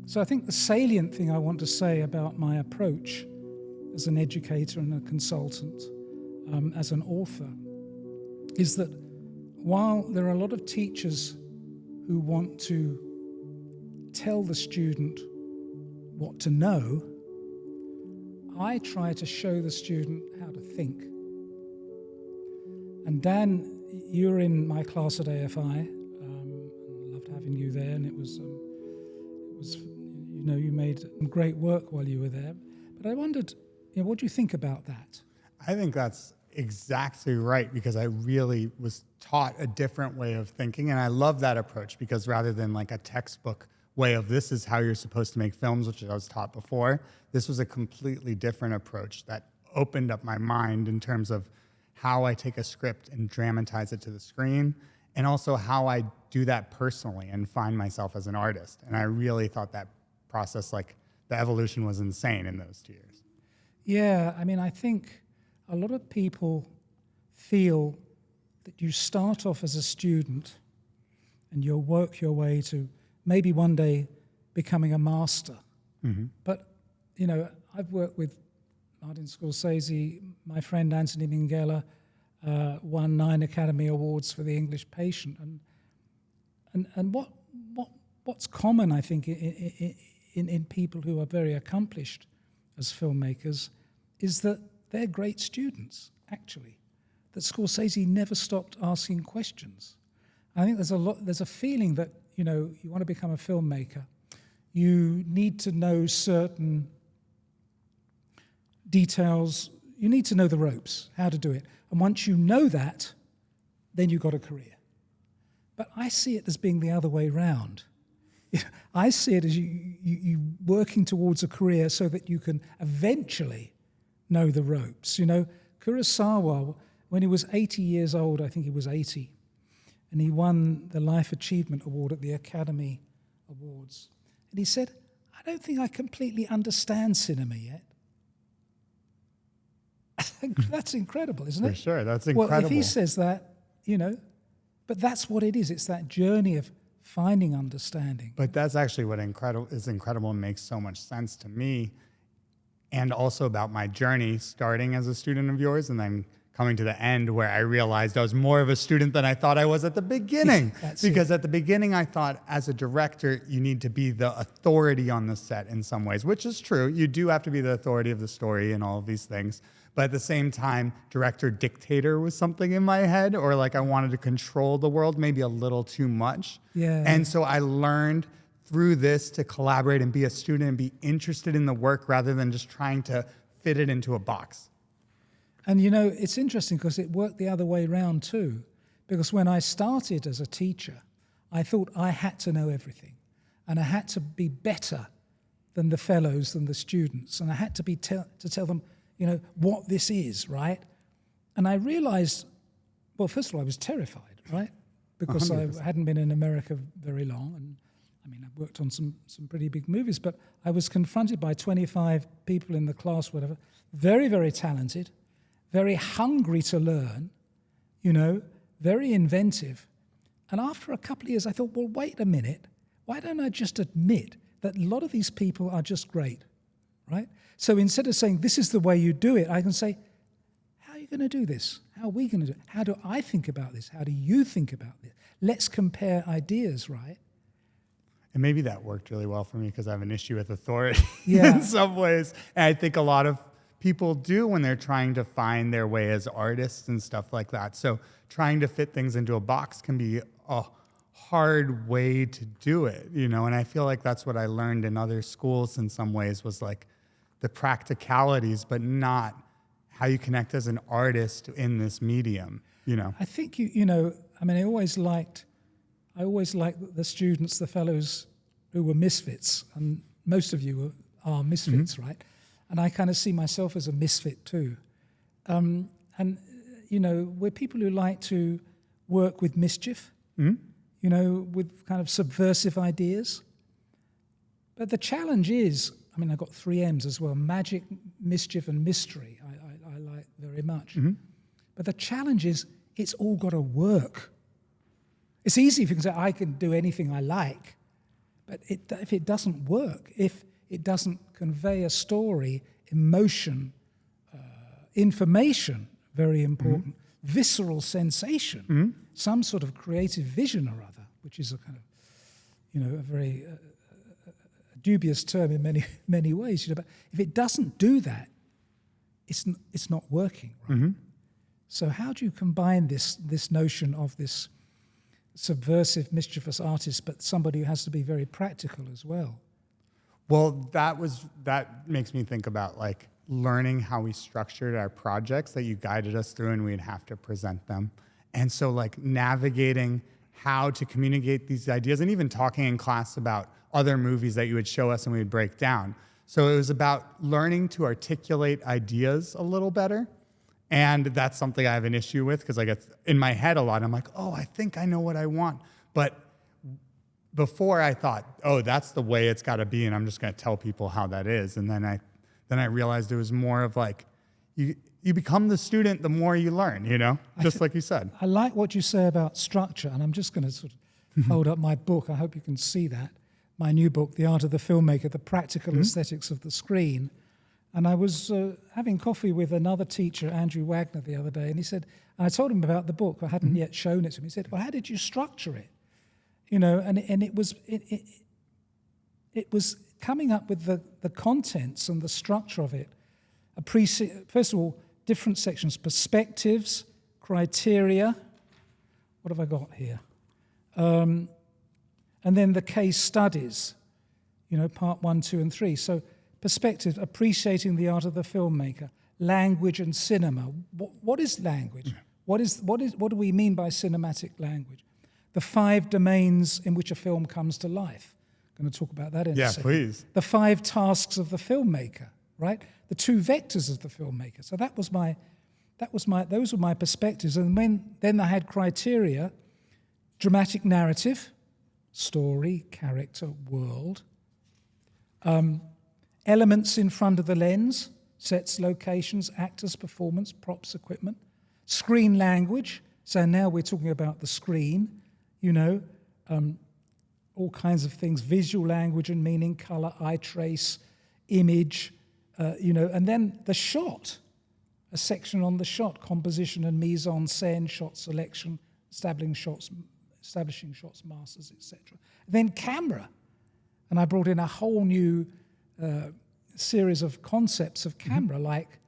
So I think the salient thing I want to say about my approach as an educator and a consultant, as an author, is that while there are a lot of teachers who want to tell the student what to know, I try to show the student how to think. And Dan, you're in my class at AFI. Loved having you there, and it was you made great work while you were there. But I wondered, what do you think about that? I think that's exactly right, because I really was taught a different way of thinking, and I love that approach, because rather than like a textbook way of this is how you're supposed to make films, which I was taught before, this was a completely different approach that opened up my mind in terms of how I take a script and dramatize it to the screen, and also how I do that personally and find myself as an artist. And I really thought that process, like the evolution, was insane in those 2 years. Yeah, I mean, I think a lot of people feel that you start off as a student and you'll work your way to maybe one day becoming a master. Mm-hmm. But, I've worked with Martin Scorsese, my friend Anthony Minghella won 9 Academy Awards for The English Patient. And what's common, I think, in people who are very accomplished as filmmakers is that they're great students, actually. That Scorsese never stopped asking questions. I think there's a feeling that, you want to become a filmmaker, you need to know certain details, you need to know the ropes, how to do it. And once you know that, then you've got a career. But I see it as being the other way round. I see it as you working towards a career so that you can eventually know the ropes. Kurosawa, when he was 80 years old, I think he was 80, and he won the Life Achievement Award at the Academy Awards. And he said, I don't think I completely understand cinema yet. That's incredible, isn't it? For sure, that's incredible. Well, if he says that, but that's what it is. It's that journey of finding understanding. But that's actually what is incredible and makes so much sense to me, and also about my journey starting as a student of yours and then coming to the end where I realized I was more of a student than I thought I was at the beginning. Because at the beginning I thought as a director you need to be the authority on the set in some ways, which is true. You do have to be the authority of the story and all of these things. But at the same time, director dictator was something in my head, or like I wanted to control the world maybe a little too much. Yeah. And so I learned through this to collaborate and be a student and be interested in the work rather than just trying to fit it into a box. And it's interesting because it worked the other way around too. Because when I started as a teacher, I thought I had to know everything. And I had to be better than the fellows, than the students. And I had to tell them, what this is, right? And I realized, well, first of all, I was terrified, right? Because 100%. I hadn't been in America very long. And I've worked on some pretty big movies, but I was confronted by 25 people in the class, whatever, very, very talented, very hungry to learn, very inventive. And after a couple of years, I thought, well, wait a minute. Why don't I just admit that a lot of these people are just great, right? So instead of saying, this is the way you do it, I can say, how are you going to do this? How are we going to do it? How do I think about this? How do you think about this? Let's compare ideas, right? And maybe that worked really well for me because I have an issue with authority yeah. in some ways. And I think a lot of people do when they're trying to find their way as artists and stuff like that. So trying to fit things into a box can be a hard way to do it, And I feel like that's what I learned in other schools in some ways, was like the practicalities, but not how you connect as an artist in this medium, I think I always liked the students, the fellows who were misfits, and most of you are misfits, mm-hmm. right? And I kind of see myself as a misfit too. We're people who like to work with mischief, mm-hmm. With kind of subversive ideas. But the challenge is, I've got 3 M's as well: magic, mischief, and mystery. I like very much. Mm-hmm. But the challenge is, it's all got to work. It's easy if you can say, I can do anything I like. But if it doesn't work, if it doesn't convey a story, emotion, information, very important, visceral sensation, some sort of creative vision or other, which is a kind of, a very dubious term in many ways. But if it doesn't do that, it's not working, right? So how do you combine this notion of this subversive, mischievous artist, but somebody who has to be very practical as well? Well, that makes me think about like learning how we structured our projects that you guided us through, and we'd have to present them. And so like navigating how to communicate these ideas, and even talking in class about other movies that you would show us and we would break down. So it was about learning to articulate ideas a little better. And that's something I have an issue with, because I get in my head a lot. I'm like, oh, I think I know what I want. But before I thought, oh, that's the way it's got to be, and I'm just going to tell people how that is. And then I realized it was more of like, you become the student the more you learn, just like you said. I like what you say about structure, and I'm just going to sort of hold up my book. I hope you can see that. My new book, The Art of the Filmmaker, The Practical Aesthetics of the Screen. And I was having coffee with another teacher, Andrew Wagner, the other day, and he said, I told him about the book. I hadn't yet shown it to him. He said, well, how did you structure it? And it was coming up with the contents and the structure of it. First of all, different sections: perspectives, criteria. What have I got here? And then the case studies, part 1, 2, and 3. So perspective, appreciating the art of the filmmaker, language and cinema. What is language? What do we mean by cinematic language? The 5 domains in which a film comes to life. I'm going to talk about that in a second. Yeah, please. The 5 tasks of the filmmaker, right? The 2 vectors of the filmmaker. So those were my perspectives. And then I had criteria: dramatic narrative, story, character, world. Elements in front of the lens: sets, locations, actors, performance, props, equipment. Screen language. So now we're talking about the screen, all kinds of things: visual language and meaning, color, eye trace, image, and then the shot, a section on the shot: composition and mise en scène, shot selection, establishing shots, masters, etc. Then camera, and I brought in a whole new series of concepts of camera, like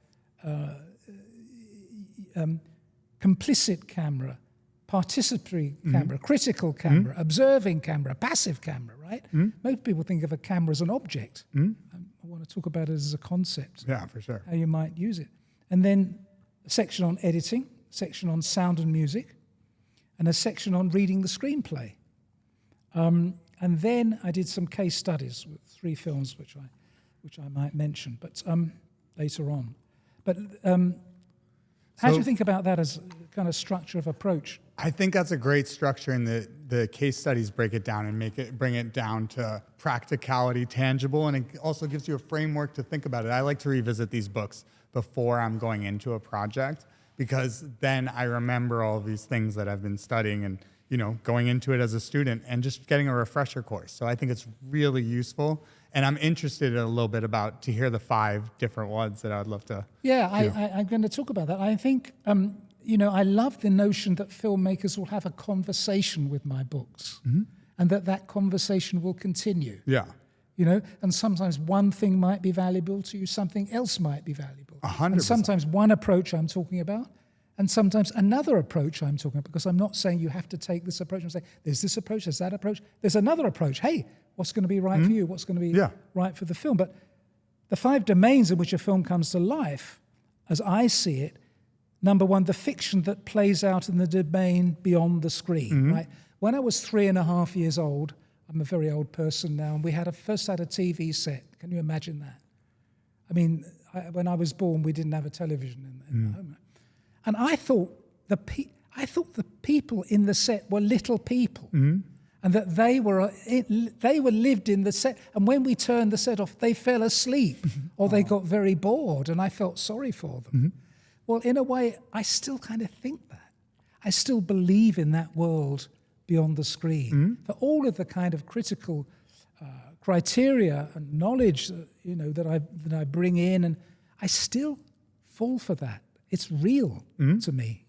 complicit camera, participatory camera, critical camera, observing camera, passive camera, right? Most people think of a camera as an object. I want to talk about it as a concept. Yeah, for sure. How you might use it. And then a section on editing, a section on sound and music, and a section on reading the screenplay. And then I did some case studies with 3 films, which I might mention, but later on. But how do you think about that as a kind of structure of approach? I think that's a great structure, and the case studies break it down and bring it down to practicality, tangible, and it also gives you a framework to think about it. I like to revisit these books before I'm going into a project, because then I remember all of these things that I've been studying and going into it as a student and just getting a refresher course. So I think it's really useful, and I'm interested in a little bit to hear the 5 different ones that I'd love to. Yeah, I'm going to talk about that. I think I love the notion that filmmakers will have a conversation with my books, and that conversation will continue. Yeah. And sometimes one thing might be valuable to you, something else might be valuable. 100%. And sometimes one approach I'm talking about, and sometimes another approach I'm talking about, because I'm not saying you have to take this approach. I'm saying there's this approach, there's that approach, there's another approach. Hey, what's going to be right for you? What's going to be right for the film? But the 5 domains in which a film comes to life, as I see it: number 1, the fiction that plays out in the domain beyond the screen, right? When I was 3.5 years old, I'm a very old person now, and we first had a TV set. Can you imagine that? I mean, when I was born, we didn't have a television in the home. And I thought the people in the set were little people, and that they were lived in the set. And when we turned the set off, they fell asleep or they got very bored, and I felt sorry for them. Well, in a way, I still kind of think that. I still believe in that world beyond the screen. For all of the kind of critical criteria and knowledge, that I bring in, and I still fall for that. It's real to me,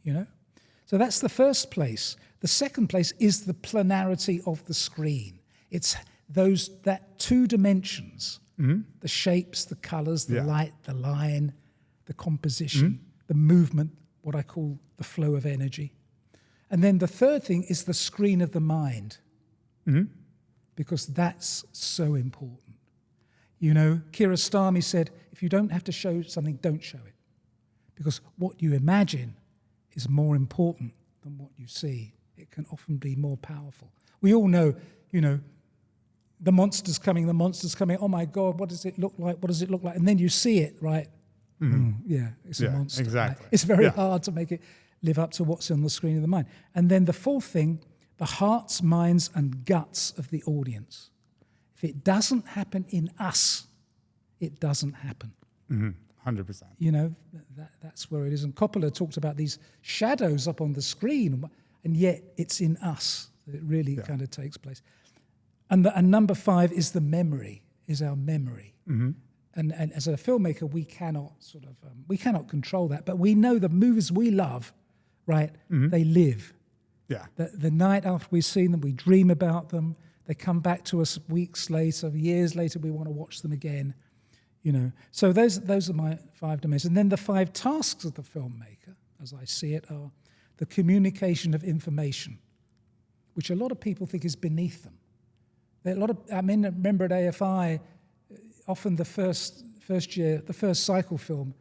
So that's the first place. The second place is the planarity of the screen. It's that 2 dimensions, the shapes, the colors, the light, the line, the composition, the movement, what I call the flow of energy. And then the third thing is the screen of the mind, because that's so important. Kiarostami said, if you don't have to show something, don't show it. Because what you imagine is more important than what you see. It can often be more powerful. We all know, the monster's coming. Oh my God, what does it look like? What does it look like? And then you see it, right? It's a monster. Exactly. Right? It's very hard to make it live up to what's on the screen of the mind. And then the fourth thing, the hearts, minds, and guts of the audience. If it doesn't happen in us, it doesn't happen. 100%. That's where it is. And Coppola talked about these shadows up on the screen, and yet it's in us that it really kind of takes place. And number 5 is the memory, is our memory. And as a filmmaker, we cannot control that, but we know the movies we love, right? They live. Yeah. The night after we've seen them, we dream about them. They come back to us weeks later, years later. We want to watch them again. So those are my 5 dimensions. And then the 5 tasks of the filmmaker, as I see it, are the communication of information, which a lot of people think is beneath them. Remember at AFI, often the first year, the first cycle film,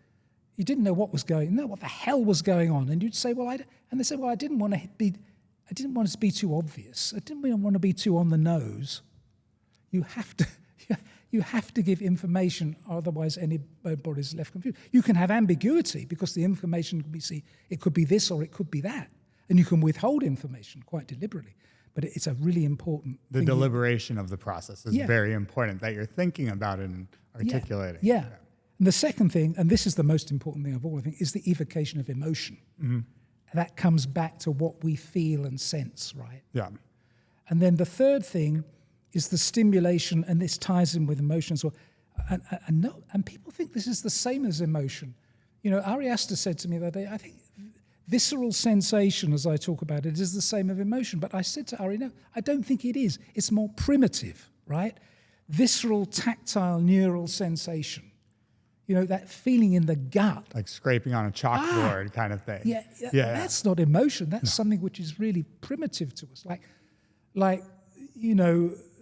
you didn't know what the hell was going on, and you'd say, and they said, I didn't want it to be too obvious. I didn't want to be too on the nose. You have to give information, otherwise anybody's left confused. You can have ambiguity because the information it could be this or it could be that, and you can withhold information quite deliberately. But it's a really important The thing. deliberation of the process is very important, that you're thinking about it and articulating. Yeah. And the second thing, and this is the most important thing of all, I think, is the evocation of emotion. And that comes back to what we feel and sense, right? Yeah. And then the third thing is the stimulation, and this ties in with emotion as well. And people think this is the same as emotion. Ari Aster said to me the other day, I think visceral sensation, as I talk about it, is the same as emotion. But I said to Ari, no, I don't think it is. It's more primitive, right? Visceral, tactile, neural sensation. That feeling in the gut. Like scraping on a chalkboard kind of thing. Yeah. That's not emotion. That's something which is really primitive to us. Like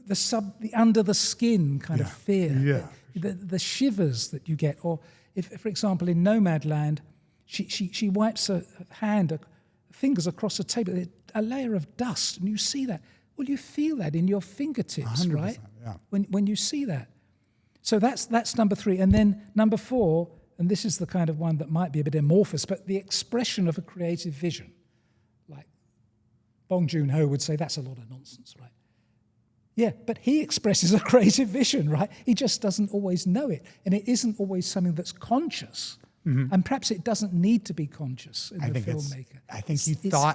the under the skin kind of fear. The shivers that you get. Or if, for example, in Nomadland, she wipes her fingers across the table, a layer of dust, and you see that. Well, you feel that in your fingertips, right? Yeah. When you see that. So that's number 3. And then number 4, and this is the kind of one that might be a bit amorphous, but the expression of a creative vision. Like Bong Joon-ho would say, that's a lot of nonsense, right? Yeah, but he expresses a creative vision, right? He just doesn't always know it. And it isn't always something that's conscious. And perhaps it doesn't need to be conscious in the filmmaker.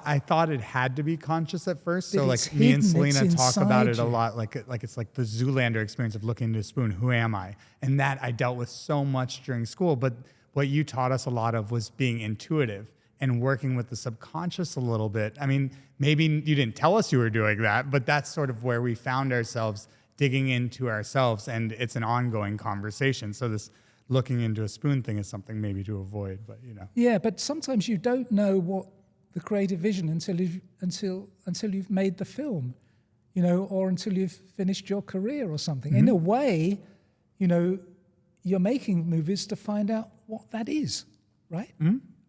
I thought it had to be conscious at first. So like hidden, me and Selena talk about it you. a lot. Like it's like the Zoolander experience of looking into a spoon. Who am I? And that I dealt with so much during school. But what you taught us a lot of was being intuitive and working with the subconscious a little bit. I mean, maybe you didn't tell us you were doing that, but that's sort of where we found ourselves digging into ourselves, and it's an ongoing conversation. So this looking into a spoon thing is something maybe to avoid, but Yeah, but sometimes you don't know what the creative vision until you've made the film, or until you've finished your career or something. In a way, you're making movies to find out what that is, right?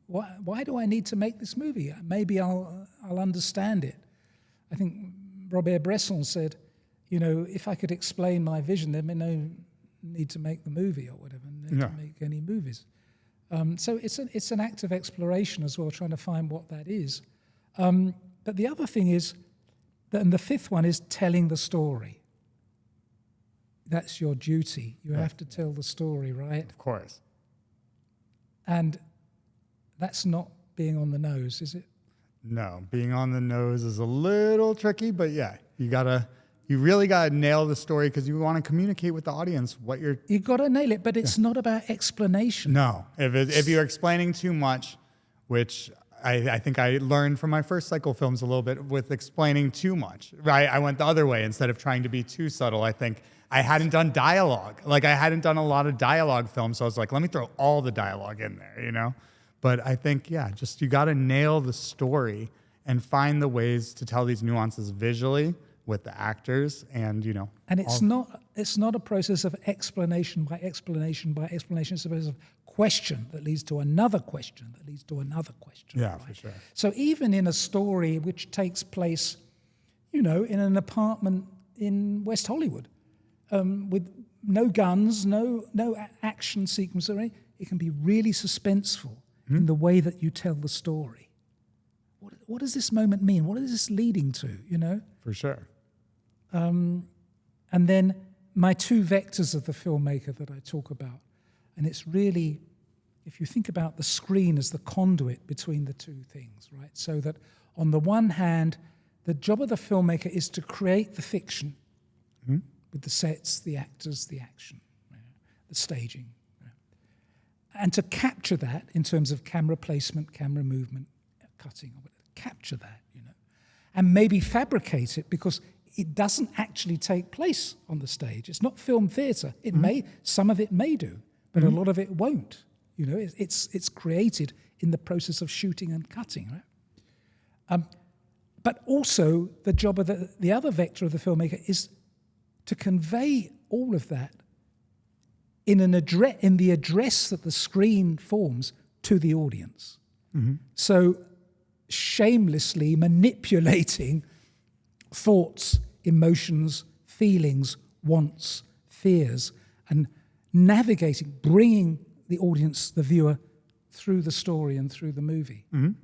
Why do I need to make this movie? Maybe I'll understand it. I think Robert Bresson said, if I could explain my vision, there'd be no need to make the movie or whatever, to make any movies. So it's an act of exploration as well, trying to find what that is. But the other thing is, and the 5th one is telling the story. That's your duty. You have to tell the story, right? Of course. And that's not being on the nose, is it? No, being on the nose is a little tricky, but yeah, you gotta You really got to nail the story because you want to communicate with the audience what you're. You got to nail it, but it's not about explanation. No, if you're explaining too much, which I think I learned from my first cycle films a little bit with explaining too much. Right, I went the other way instead of trying to be too subtle. I think I hadn't done dialogue. Like I hadn't done a lot of dialogue films, so I was like, let me throw all the dialogue in there, you know. But I think just you got to nail the story and find the ways to tell these nuances visually with the actors, and you know. And it's not a process of explanation by explanation by explanation. It's a process of question that leads to another question that leads to another question. Yeah, right? for sure. So even in a story which takes place, you know, in an apartment in West Hollywood, with no guns, no action sequence or anything, it can be really suspenseful in the way that you tell the story. What does this moment mean? What is this leading to, you know? For sure. And then my two vectors of the filmmaker that I talk about. And it's really, if you think about the screen as the conduit between the two things, right? So that on the one hand, the job of the filmmaker is to create the fiction with the sets, the actors, the action, the staging. And to capture that in terms of camera placement, camera movement, cutting, or whatever, capture that, you know, and maybe fabricate it because it doesn't actually take place on the stage. It's not film theatre. It may, some of it may do, but a lot of it won't. You know, it's created in the process of shooting and cutting, right? But also the job of the other vector of the filmmaker is to convey all of that in the address that the screen forms to the audience. So shamelessly manipulating thoughts, emotions, feelings, wants, fears, and navigating, bringing the audience, the viewer, through the story and through the movie. Am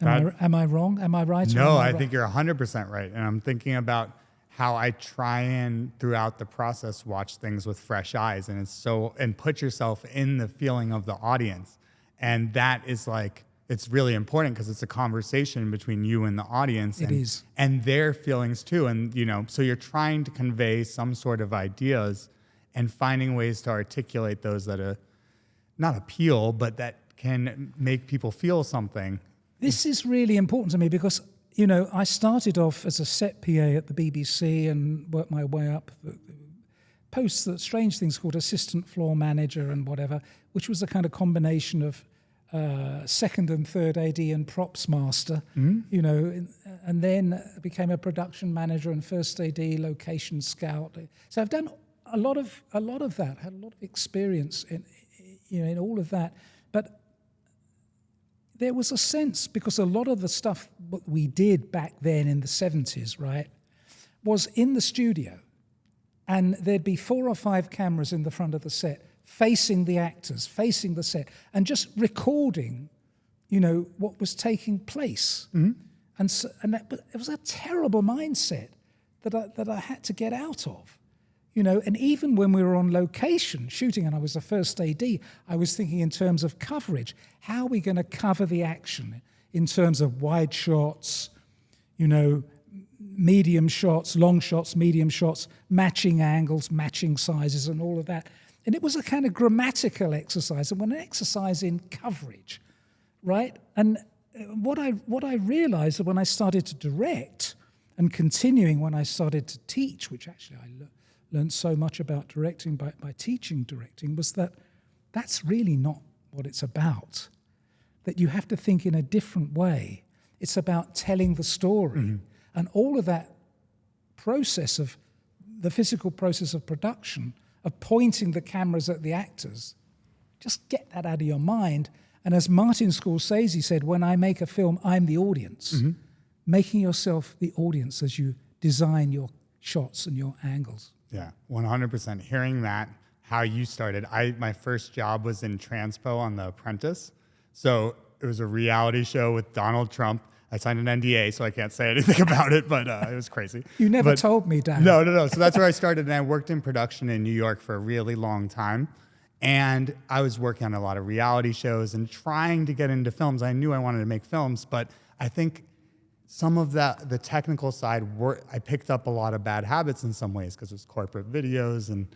I wrong? Am I right? No, I think you're 100% right. And I'm thinking about how I try and throughout the process watch things with fresh eyes, and put yourself in the feeling of the audience. And that is like, it's really important because it's a conversation between you and the audience. It is. And their feelings too. And, you know, so you're trying to convey some sort of ideas and finding ways to articulate those that not appeal, but that can make people feel something. This is really important to me because, you know, I started off as a set PA at the BBC and worked my way up, post the strange things called assistant floor manager and whatever, which was a kind of combination of second and third AD and props master, you know, and then became a production manager and first AD, location scout. So I've done a lot of that, had a lot of experience in all of that. But there was a sense, because a lot of the stuff that we did back then in the 70s, right, was in the studio. And there'd be 4 or 5 cameras in the front of the set, facing the actors, facing the set, and just recording, you know, what was taking place. But it was a terrible mindset that I had to get out of. You know, and even when we were on location shooting, and I was the first AD, I was thinking in terms of coverage. How are we going to cover the action in terms of wide shots, you know, medium shots, long shots, medium shots, matching angles, matching sizes, and all of that. And it was a kind of grammatical exercise, and an exercise in coverage, right? And what I realized when I started to direct, and continuing when I started to teach, which actually I learned so much about directing by teaching directing, was that that's really not what it's about. That you have to think in a different way. It's about telling the story. And all of that process of the physical process of production, of pointing the cameras at the actors, just get that out of your mind. And as Martin Scorsese said, when I make a film, I'm the audience. Making yourself the audience as you design your shots and your angles. Yeah, 100%. Hearing that, how you started. My first job was in Transpo on The Apprentice. So it was a reality show with Donald Trump. I signed an NDA, so I can't say anything about it, but it was crazy. You never told me, Dan. No. So that's where I started, and I worked in production in New York for a really long time. And I was working on a lot of reality shows and trying to get into films. I knew I wanted to make films, but I think some of the technical side, I picked up a lot of bad habits in some ways because it was corporate videos and,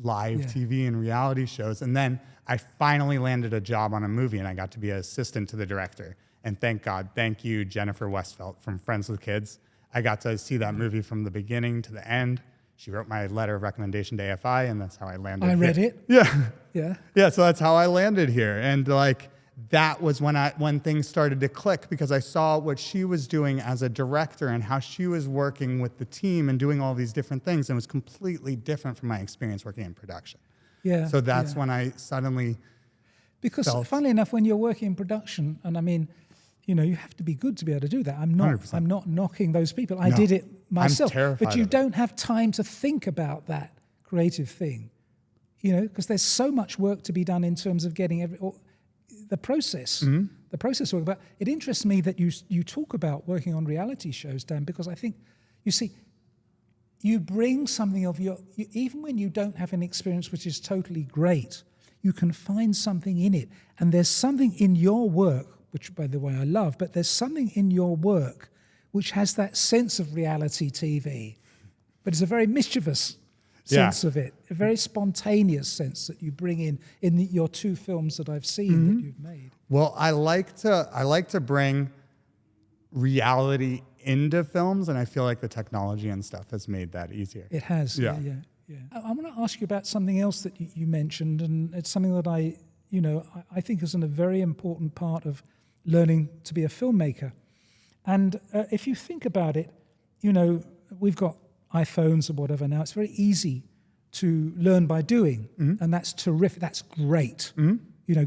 live TV and reality shows. And then I finally landed a job on a movie and I got to be an assistant to the director. And thank God, thank you, Jennifer Westfeldt from Friends with Kids. I got to see that movie from the beginning to the end. She wrote my letter of recommendation to AFI, and that's how I landed here. I read it. Yeah. Yeah. Yeah, so that's how I landed here. And that was when things started to click, because I saw what she was doing as a director and how she was working with the team and doing all these different things. And it was completely different from my experience working in production. Yeah. So that's when I suddenly Because funnily enough, when you're working in production, and I mean, you have to be good to be able to do that. I'm not 100%. I'm not knocking those people. I did it myself. I'm terrified but you of it. don't have time to think about that creative thing. Because there's so much work to be done in terms of getting the process. Mm-hmm. The process work. But it interests me that you talk about working on reality shows, Dan, because I think, you see, you bring something of even when you don't have an experience which is totally great, you can find something in it. And there's something in your work, which, by the way, I love, but there's something in your work which has that sense of reality TV, but it's a very mischievous sense of it, a very spontaneous sense that you bring in your two films that I've seen that you've made. Well, I like to bring reality into films, and I feel like the technology and stuff has made that easier. It has, yeah. I want to ask you about something else that you mentioned, and it's something that I think is a very important part of learning to be a filmmaker. And if you think about it, we've got iPhones or whatever now. It's very easy to learn by doing, and that's terrific. That's great.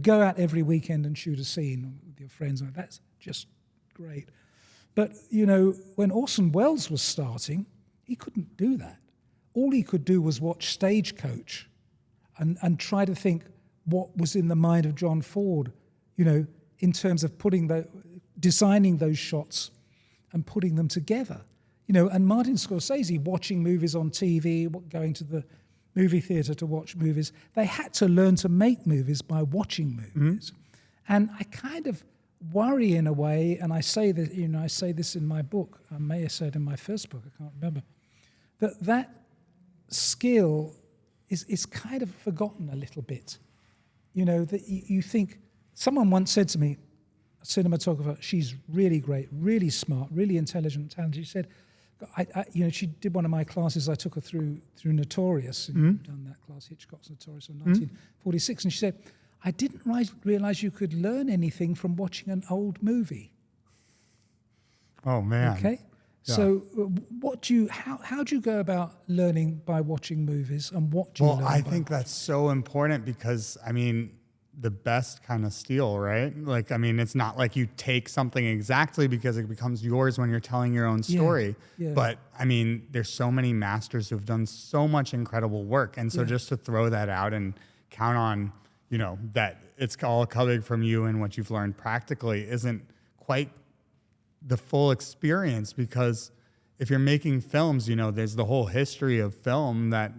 Go out every weekend and shoot a scene with your friends. That's just great. But, when Orson Welles was starting, he couldn't do that. All he could do was watch Stagecoach and try to think what was in the mind of John Ford, in terms of designing those shots and putting them together. And Martin Scorsese watching movies on TV, going to the movie theater to watch movies. They had to learn to make movies by watching movies. And I kind of worry in a way, and I say that, I say this in my book, I may have said in my first book, I can't remember, that skill is kind of forgotten a little bit. That you think, someone once said to me, a cinematographer, she's really great, really smart, really intelligent, talented. She said, she did one of my classes. I took her through Notorious, and you've done that class, Hitchcock's Notorious from 1946, and she said, I didn't realize you could learn anything from watching an old movie. Oh man. Okay. Yeah. So, how do you go about learning by watching movies, and what do you learn? Well, I think that's so important because, the best kind of steal, right? It's not like you take something exactly because it becomes yours when you're telling your own story. Yeah. But, there's so many masters who've done so much incredible work. And so just to throw that out and count on, that it's all coming from you and what you've learned practically isn't quite the full experience, because if you're making films, there's the whole history of film that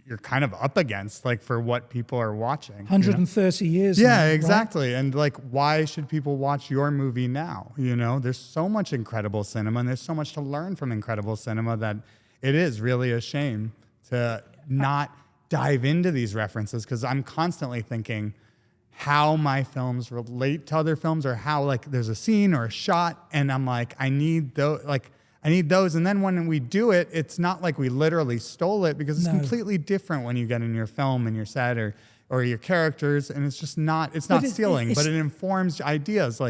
you're kind of up against, for what people are watching. 130 years. Yeah, now, exactly. Right? And why should people watch your movie now? There's so much incredible cinema, and there's so much to learn from incredible cinema that it is really a shame to not dive into these references, because I'm constantly thinking how my films relate to other films, or how there's a scene or a shot, and I'm like, I need those. And then when we do it, it's not like we literally stole it, because it's completely different when you get in your film and your set or your characters. And it's just not stealing, but it informs ideas.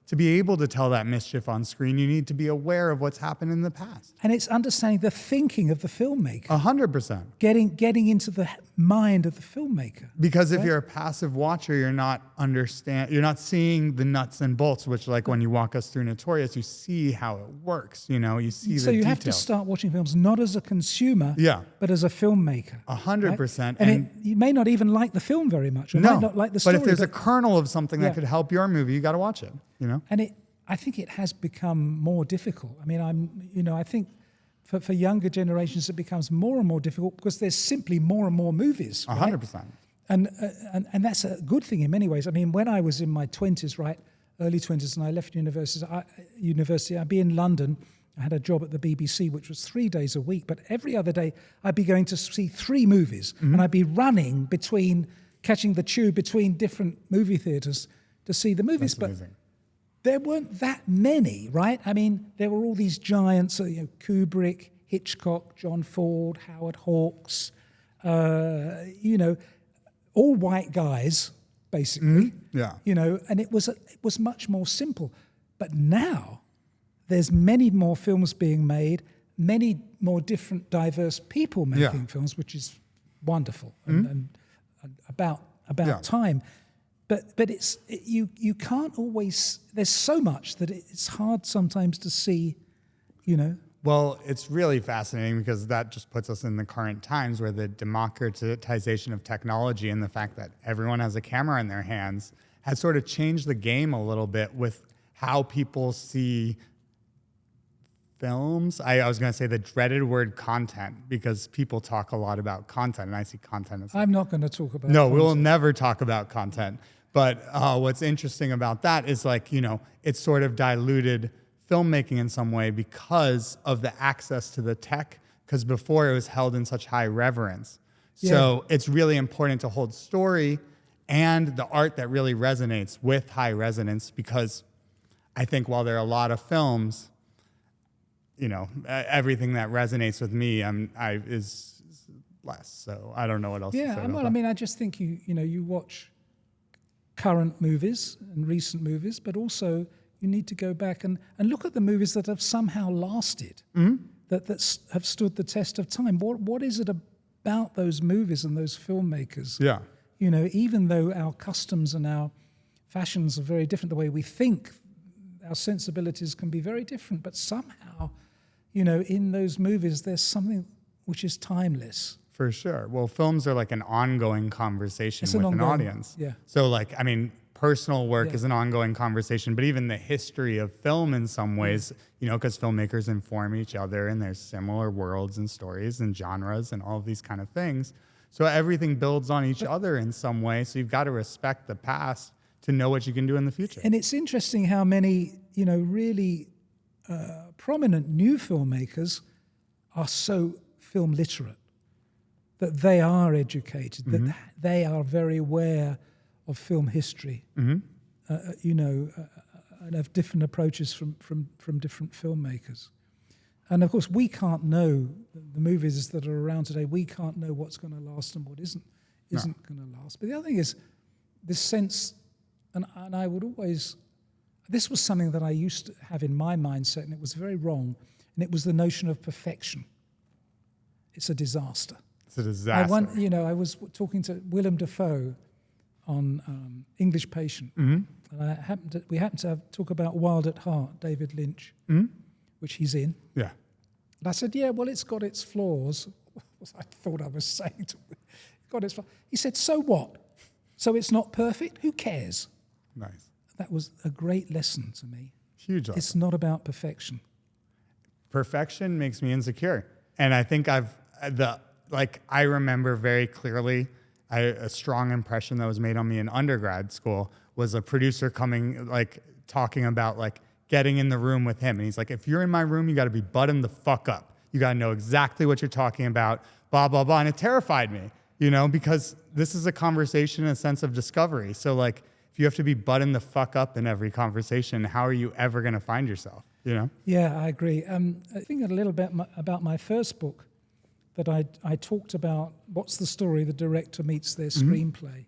To be able to tell that mischief on screen, you need to be aware of what's happened in the past. And it's understanding the thinking of the filmmaker. 100%. Getting into the mind of the filmmaker. Because if you're a passive watcher, you're not seeing the nuts and bolts, which when you walk us through Notorious, you see how it works. You see so the you details. have to start watching films not as a consumer, but as a filmmaker. 100%. Right? And you may not even like the film very much. Or might not like the story. But if there's a kernel of something that could help your movie, you got to watch it. And I think it has become more difficult. I think for younger generations it becomes more and more difficult because there's simply more and more movies. Right? 100%. And that's a good thing in many ways. When I was in my 20s, right, early 20s and I left university, I'd be in London. I had a job at the BBC, which was 3 days a week, but every other day I'd be going to see 3 movies, and I'd be running catching the tube between different movie theatres to see the movies. That's amazing. But there weren't that many, right? I mean, there were all these giants, Kubrick, Hitchcock, John Ford, Howard Hawks, all white guys, basically. Yeah. And it was much more simple. But now there's many more films being made, many more different, diverse people making films, which is wonderful and about time. But you can't always. There's so much that it's hard sometimes to see. Well, it's really fascinating because that just puts us in the current times where the democratization of technology and the fact that everyone has a camera in their hands has sort of changed the game a little bit with how people see films. I was going to say the dreaded word content, because people talk a lot about content, and I see content as... I'm not going to talk about No, content. we will never talk about content. But what's interesting about that is it's sort of diluted filmmaking in some way because of the access to the tech, because before it was held in such high reverence. So it's really important to hold story and the art that really resonates with high resonance, because I think while there are a lot of films, everything that resonates with me is less. So I don't know what else to say about that. I mean, I just think you watch current movies and recent movies, but also you need to go back and look at the movies that have somehow lasted, that have stood the test of time. What is it about those movies and those filmmakers? Yeah. Even though our customs and our fashions are very different, the way we think, our sensibilities can be very different, but somehow, in those movies, there's something which is timeless. For sure. Well, films are like an ongoing conversation with an audience. Yeah. So personal work is an ongoing conversation, but even the history of film in some ways, because filmmakers inform each other and there's similar worlds and stories and genres and all of these kind of things. So everything builds on each other in some way. So you've got to respect the past to know what you can do in the future. And it's interesting how many, really prominent new filmmakers are so film literate, that they are educated, that they are very aware of film history, and have different approaches from different filmmakers. And of course, we can't know the movies that are around today. We can't know what's going to last and what isn't going to last. But the other thing is this sense, and I would always, this was something that I used to have in my mindset, and it was very wrong, and it was the notion of perfection. It's a disaster. It's a disaster. I was talking to Willem Dafoe on English Patient, and we happened to talk about Wild at Heart, David Lynch, which he's in. Yeah. And I said, well, it's got its flaws. I thought I was saying to him, got its flaws. He said, so what? So it's not perfect? Who cares? Nice. That was a great lesson to me. Huge lesson. It's not about perfection. Perfection makes me insecure. And I think I remember very clearly a strong impression that was made on me in undergrad school was a producer coming, talking about getting in the room with him. And he's like, if you're in my room, you got to be buttoned the fuck up. You got to know exactly what you're talking about, blah, blah, blah. And it terrified me, because this is a conversation, a sense of discovery. So if you have to be buttoned the fuck up in every conversation, how are you ever going to find yourself, Yeah, I agree. I think a little bit about my first book, that I talked about what's the story, the director meets their screenplay.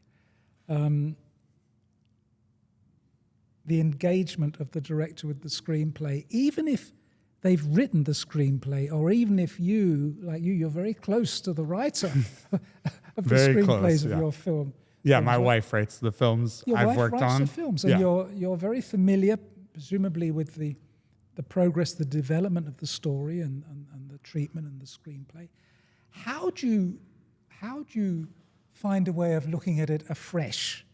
The engagement of the director with the screenplay, even if they've written the screenplay, or even if you're very close to the writer of the screenplays of your film. Yeah, my wife writes the films I've worked on. Your wife writes the films, and you're very familiar, presumably, with the progress, the development of the story and the treatment and the screenplay. How do you find a way of looking at it afresh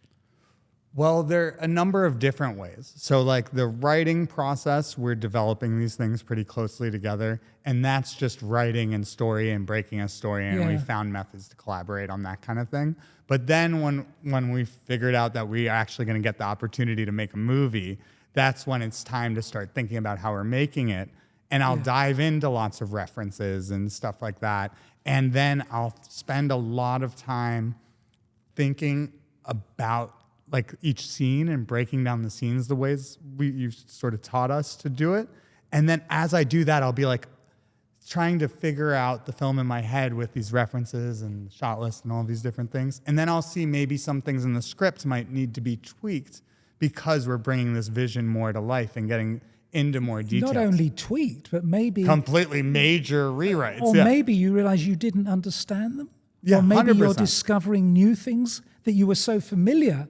Well, there are a number of different ways. So like the writing process, we're developing these things pretty closely together. And that's just writing and story and breaking a story. And we found methods to collaborate on that kind of thing. But then when we figured out that we are actually going to get the opportunity to make a movie, that's when it's time to start thinking about how we're making it. And I'll dive into lots of references and stuff like that. And then I'll spend a lot of time thinking about like each scene and breaking down the scenes the ways you sort of taught us to do it. And then as I do that, I'll be like trying to figure out the film in my head with these references and shot list and all these different things. And then I'll see maybe some things in the script might need to be tweaked because we're bringing this vision more to life and getting into more details. Not only tweaked, but maybe completely major rewrites. Or maybe you realize you didn't understand them. Yeah, or maybe 100%. You're discovering new things that you were so familiar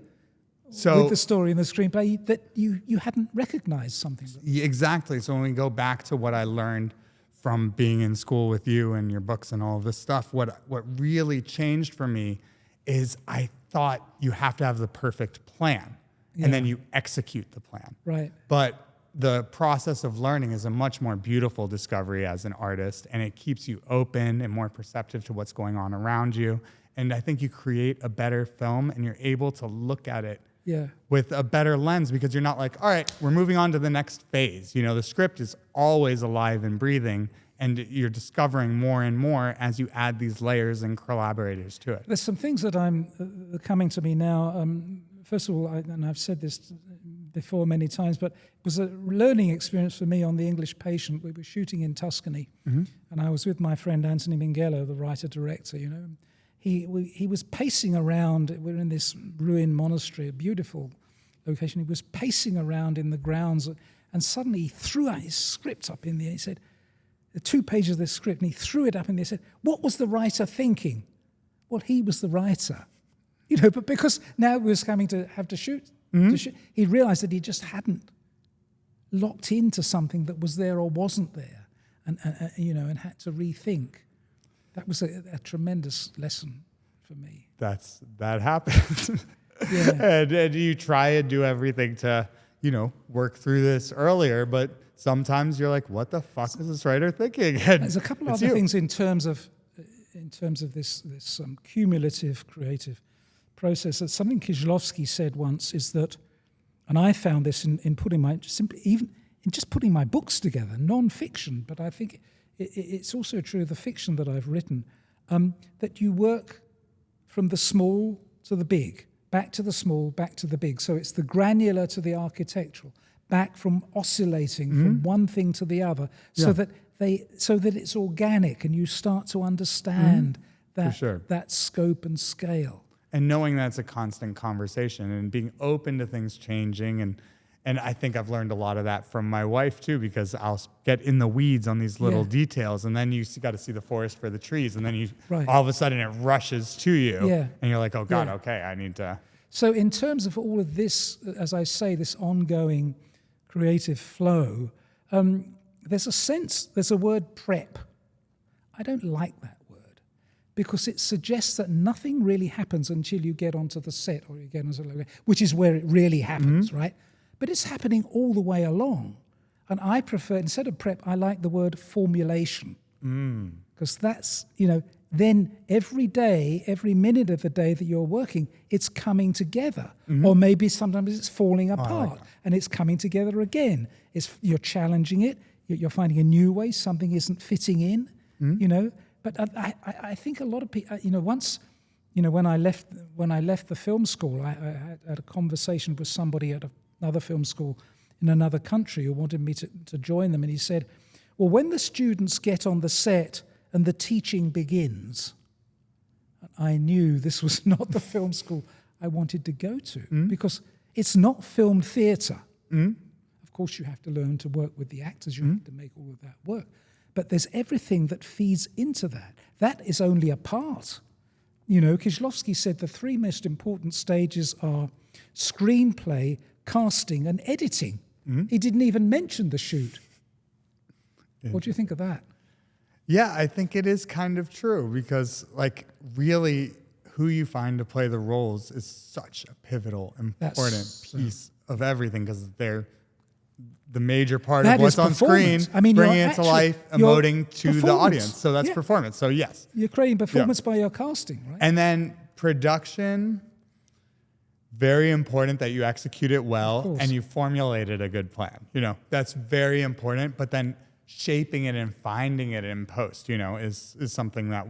with the story and the screenplay that you hadn't recognized something. Exactly. So when we go back to what I learned from being in school with you and your books and all of this stuff, what really changed for me is I thought you have to have the perfect plan and then you execute the plan. Right. But the process of learning is a much more beautiful discovery as an artist, and it keeps you open and more perceptive to what's going on around you. And I think you create a better film and you're able to look at it with a better lens because you're not like, all right, we're moving on to the next phase. You know, the script is always alive and breathing, and you're discovering more and more as you add these layers and collaborators to it. There's some things that I'm coming to me now. First of all, and I've said this before many times, but it was a learning experience for me on The English Patient. We were shooting in Tuscany, and I was with my friend Anthony Minghella, the writer-director, you know. He was pacing around. We're in this ruined monastery, a beautiful location. He was pacing around in the grounds, and suddenly he threw out his script up in the air. He said, the 2 pages of this script, and he threw it up in the air. He said, what was the writer thinking? Well, he was the writer. You know, but because now he was coming to have to shoot, he realized that he just hadn't locked into something that was there or wasn't there, and and had to rethink. That was a tremendous lesson for me. That happens. And you try and do everything to, work through this earlier, but sometimes you're like, what the fuck is this writer thinking? And there's a couple of other things in terms of this cumulative creative process. That something Kieślowski said once is that, and I found this in putting putting my books together, non-fiction, but I think it's also true of the fiction that I've written, that you work from the small to the big, back to the small, back to the big. So it's the granular to the architectural, back from oscillating from one thing to the other, so that it's organic and you start to understand that scope and scale. And knowing that's a constant conversation and being open to things changing. And I think I've learned a lot of that from my wife too, because I'll get in the weeds on these little details, and then you got to see the forest for the trees, and then all of a sudden it rushes to you, and you're like, oh God, okay, I need to. So in terms of all of this, as I say, this ongoing creative flow, there's a word prep. I don't like that word because it suggests that nothing really happens until you get onto the set or you get onto the location, which is where it really happens, right? But it's happening all the way along. And I prefer, instead of prep, I like the word formulation. Because that's, then every day, every minute of the day that you're working, it's coming together. Or maybe sometimes it's falling apart and it's coming together again. You're challenging it. You're finding a new way. Something isn't fitting in, But I think a lot of people, once, when I left the film school, I had a conversation with somebody at another film school in another country who wanted me to join them. And he said, well, when the students get on the set and the teaching begins, I knew this was not the film school I wanted to go to because it's not film theatre. Of course, you have to learn to work with the actors. You have to make all of that work. But there's everything that feeds into that. That is only a part. Kieślowski said the 3 most important stages are screenplay, casting, and editing. He didn't even mention the shoot. What do you think of that? Yeah, I think it is kind of true because, really, who you find to play the roles is such a pivotal, important piece of everything, because they're the major part of what's on screen, I mean, bringing it to life, emoting to the audience. So that's performance. So yes. You're creating performance by your casting, right? And then production, very important that you execute it well and you formulated a good plan. You know, that's very important. But then shaping it and finding it in post, you know, is something that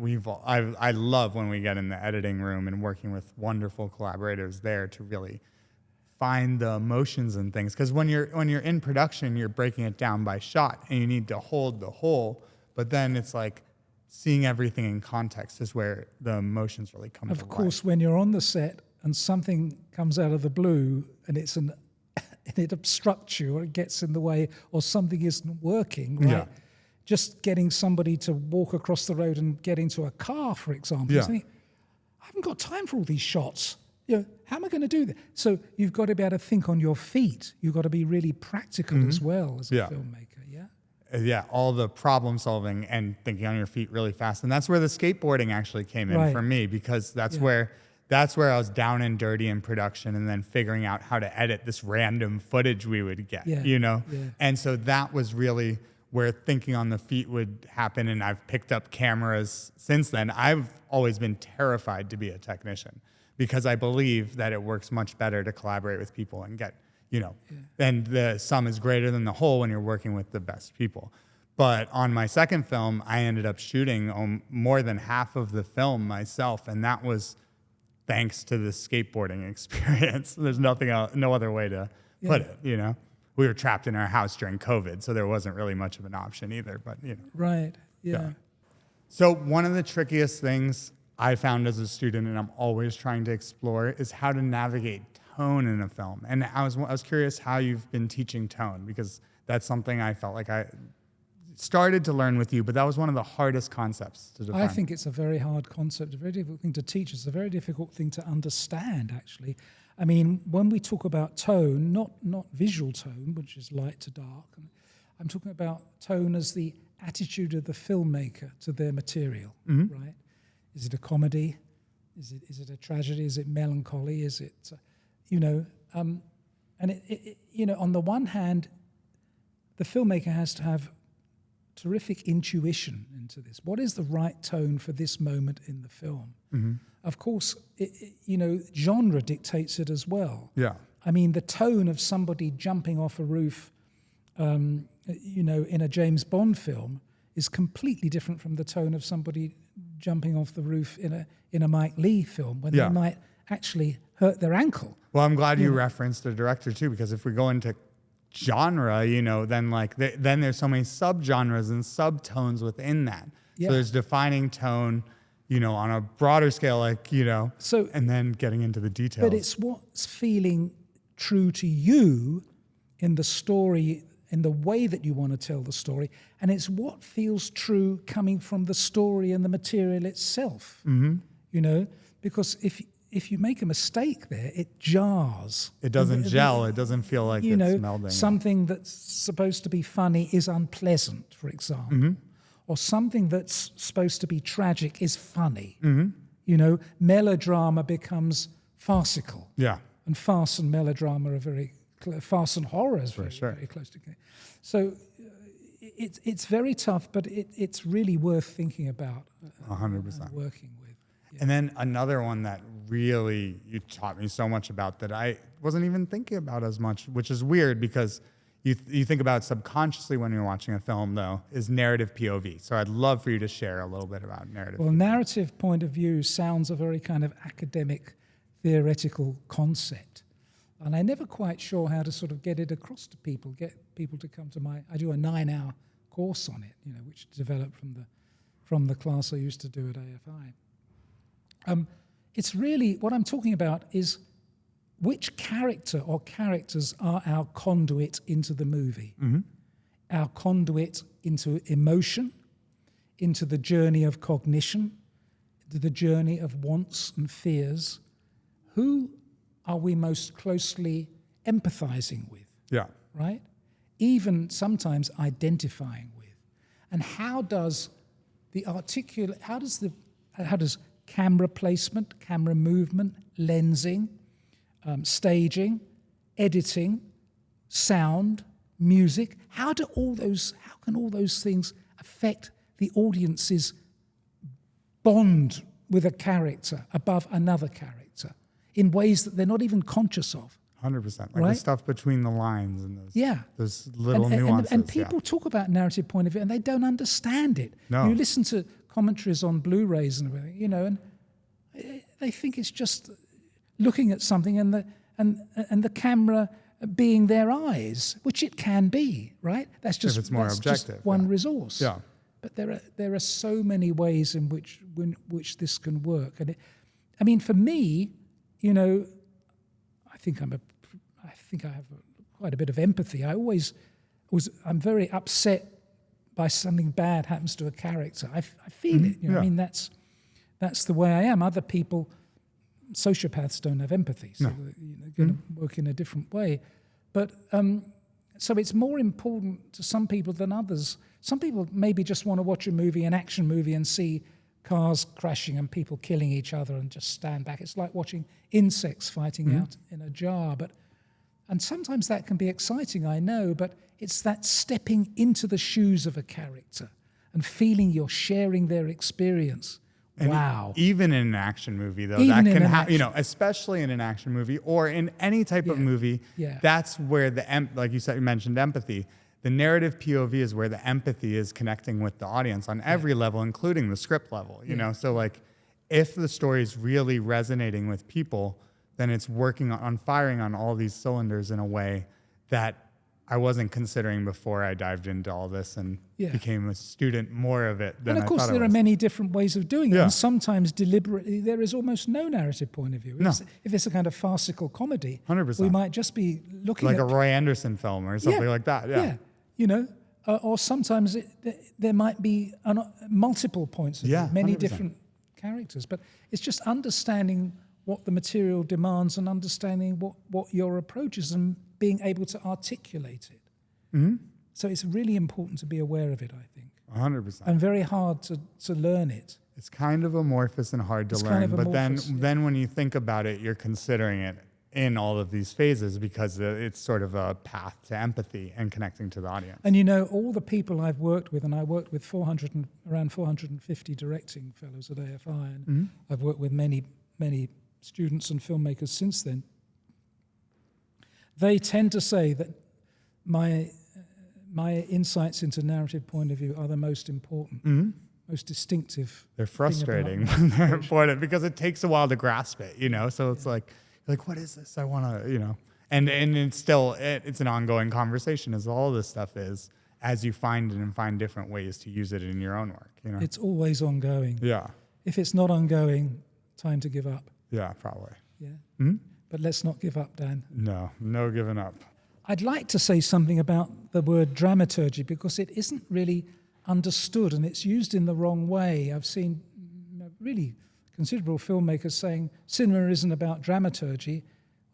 I love when we get in the editing room and working with wonderful collaborators there to really find the emotions and things. Because when you're in production, you're breaking it down by shot and you need to hold the whole. But then it's like seeing everything in context is where the emotions really come to life. Of course, when you're on the set and something comes out of the blue and it obstructs you or it gets in the way or something isn't working, right? Yeah. Just getting somebody to walk across the road and get into a car, for example. Yeah. I haven't got time for all these shots. You know, how am I going to do that? So you've got to be able to think on your feet. You've got to be really practical as well as a filmmaker, Yeah, all the problem solving and thinking on your feet really fast. And that's where the skateboarding actually came in for me, because that's where I was down and dirty in production and then figuring out how to edit this random footage we would get, you know? Yeah. And so that was really where thinking on the feet would happen. And I've picked up cameras since then. I've always been terrified to be a technician because I believe that it works much better to collaborate with people and get, you know, and the sum is greater than the whole when you're working with the best people. But on my second film, I ended up shooting more than half of the film myself. And that was thanks to the skateboarding experience. There's nothing else, no other way to put it, you know? We were trapped in our house during COVID, so there wasn't really much of an option either, but, you know. Right, yeah. So one of the trickiest things I found as a student, and I'm always trying to explore, is how to navigate tone in a film. And I was curious how you've been teaching tone, because that's something I felt like I started to learn with you, but that was one of the hardest concepts to define. I think it's a very hard concept, a very difficult thing to teach. It's a very difficult thing to understand, actually. I mean, when we talk about tone, not visual tone, which is light to dark, I'm talking about tone as the attitude of the filmmaker to their material, right? Is it a comedy? Is it a tragedy? Is it melancholy? Is it, you know, and you know, on the one hand, the filmmaker has to have terrific intuition into this. What is the right tone for this moment in the film? Of course, you know, genre dictates it as well. Yeah. I mean, the tone of somebody jumping off a roof, you know, in a James Bond film is completely different from the tone of somebody jumping off the roof in a Mike Leigh film when they might actually hurt their ankle. Well, I'm glad you referenced the director too, because if we go into genre, you know, then like then there's so many subgenres and subtones within that. So there's defining tone, you know, on a broader scale, like, you know, so, and then getting into the details. But it's what's feeling true to you in the story, in the way that you want to tell the story, and it's what feels true coming from the story and the material itself. You know, because if you make a mistake there, it jars. It doesn't gel. It doesn't feel like it's melding. Something that's supposed to be funny is unpleasant, for example. Or something that's supposed to be tragic is funny. You know, melodrama becomes farcical. Yeah. And farce and melodrama are farce and horror is very close together. So it's very tough, but it's really worth thinking about. 100%. Working with. Yeah. And then another one that really you taught me so much about that I wasn't even thinking about as much, which is weird because you think about subconsciously when you're watching a film, though, is narrative POV. So I'd love for you to share a little bit about narrative. Well, narrative point of view sounds a very kind of academic, theoretical concept. And I'm never quite sure how to sort of get it across to people, get people to come to I do a 9-hour course on it, you know, which developed from the class I used to do at AFI. It's really, what I'm talking about is which character or characters are our conduit into the movie. Our conduit into emotion, into the journey of cognition, into the journey of wants and fears. Who are we most closely empathizing with? Yeah. Right? Even sometimes identifying with. And how does camera placement, camera movement, lensing, staging, editing, sound, music. How can all those things affect the audience's bond with a character above another character in ways that they're not even conscious of? 100%. Like Right? the stuff between the lines and those little and, nuances. And people talk about narrative point of view and they don't understand it. No. You listen to commentaries on Blu-rays and everything, and they think it's just looking at something and the camera being their eyes, which it can be, right? That's just, if it's more objective, just one resource. Yeah. But there are so many ways in which this can work. And for me, I think I have quite a bit of empathy. I'm very upset by something bad happens to a character. I feel it. That's the way I am. Other people, sociopaths, don't have empathy, so they're going to work in a different way. But so it's more important to some people than others. Some people maybe just want to watch an action movie, and see cars crashing and people killing each other and just stand back. It's like watching insects fighting out in a jar. And sometimes that can be exciting, I know, but it's that stepping into the shoes of a character and feeling you're sharing their experience. And wow. Even in an action movie, though, Even that in can an happen, especially in an action movie or in any type of movie, that's where like you said, you mentioned empathy. The narrative POV is where the empathy is connecting with the audience on every level, including the script level, you know? So like, if the story is really resonating with people, then it's working on firing on all these cylinders in a way that I wasn't considering before I dived into all this and became a student more of it than I thought I was. And of course, there are many different ways of doing it. Yeah. And sometimes deliberately, there is almost no narrative point of view. No. If it's a kind of farcical comedy, 100%. we might just be looking like at... a Roy Anderson film or something like that. Yeah. Or sometimes there might be multiple points of view, many 100%. different characters. But it's just understanding what the material demands and understanding what your approach is and being able to articulate it. Mm-hmm. So it's really important to be aware of it, I think. 100%. And very hard to learn it. It's kind of amorphous and hard to learn. kind of but amorphous, then when you think about it, you're considering it in all of these phases because it's sort of a path to empathy and connecting to the audience. And all the people I've worked with, and I worked with around 450 directing fellows at AFI, and I've worked with many, many students and filmmakers since then. They tend to say that my insights into narrative point of view are the most important, most distinctive. They're frustrating when they're important because it takes a while to grasp it, So it's like, what is this? I want to, and it's still, it's an ongoing conversation as all this stuff is, as you find it and find different ways to use it in your own work, It's always ongoing. Yeah. If it's not ongoing, time to give up. Yeah, probably. Yeah. But let's not give up, Dan. No giving up. I'd like to say something about the word dramaturgy because it isn't really understood and it's used in the wrong way. I've seen really considerable filmmakers saying cinema isn't about dramaturgy.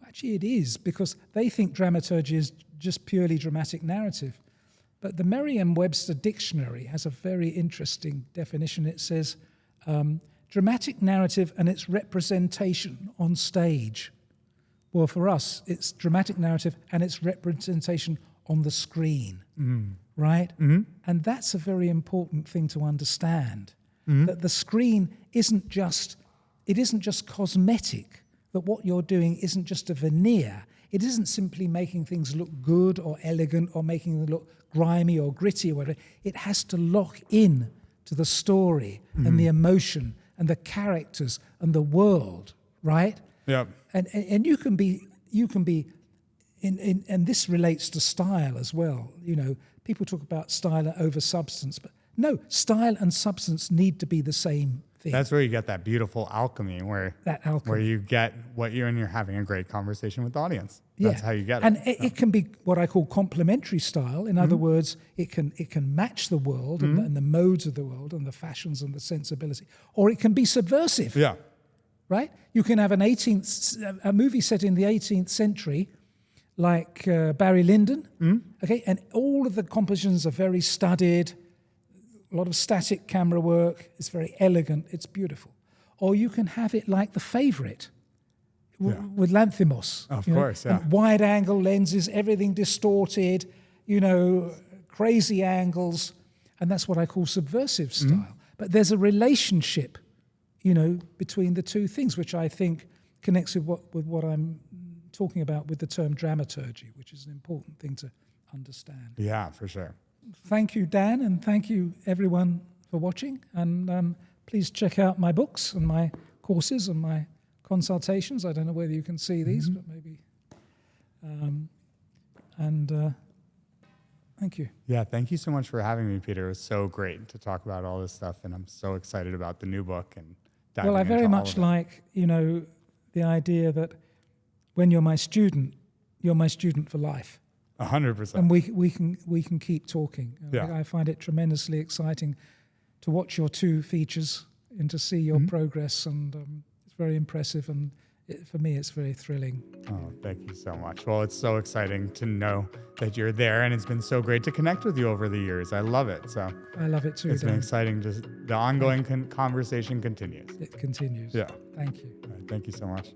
Actually, it is, because they think dramaturgy is just purely dramatic narrative. But the Merriam-Webster dictionary has a very interesting definition. It says, dramatic narrative and its representation on stage. Well, for us, it's dramatic narrative and its representation on the screen, right? And that's a very important thing to understand, that the screen isn't just cosmetic, that what you're doing isn't just a veneer. It isn't simply making things look good or elegant or making them look grimy or gritty or whatever. It has to lock in to the story and the emotion and the characters and the world, right? Yep. And you can be and this relates to style as well. People talk about style over substance, but no, style and substance need to be the same thing. That's where you get that beautiful alchemy where you get what you're having a great conversation with the audience. That's how you get it. And it can be what I call complementary style. In other words, it can match the world and the modes of the world and the fashions and the sensibility, or it can be subversive. Yeah. Right? You can have a movie set in the 18th century, like Barry Lyndon, okay, and all of the compositions are very studied, a lot of static camera work, it's very elegant, it's beautiful. or you can have it like The Favourite with Lanthimos. Of course, yeah. And wide angle lenses, everything distorted, crazy angles, and that's what I call subversive style. But there's a relationship, between the two things, which I think connects with what I'm talking about with the term dramaturgy, which is an important thing to understand. Yeah, for sure. Thank you, Dan, and thank you, everyone, for watching. And please check out my books and my courses and my consultations. I don't know whether you can see these, but maybe. Thank you. Yeah, thank you so much for having me, Peter. It was so great to talk about all this stuff, and I'm so excited about the new book and diving Well, I very into all much of it. like, the idea that when you're my student for life. 100%. And we can keep talking. Yeah. I find it tremendously exciting to watch your two features and to see your progress, and it's very impressive, and for me it's very thrilling. Oh, thank you so much. Well, it's so exciting to know that you're there, and it's been so great to connect with you over the years. I love it. So I love it too. it's been Dan. exciting. The ongoing conversation continues. It continues. Yeah. Thank you. All right, thank you so much.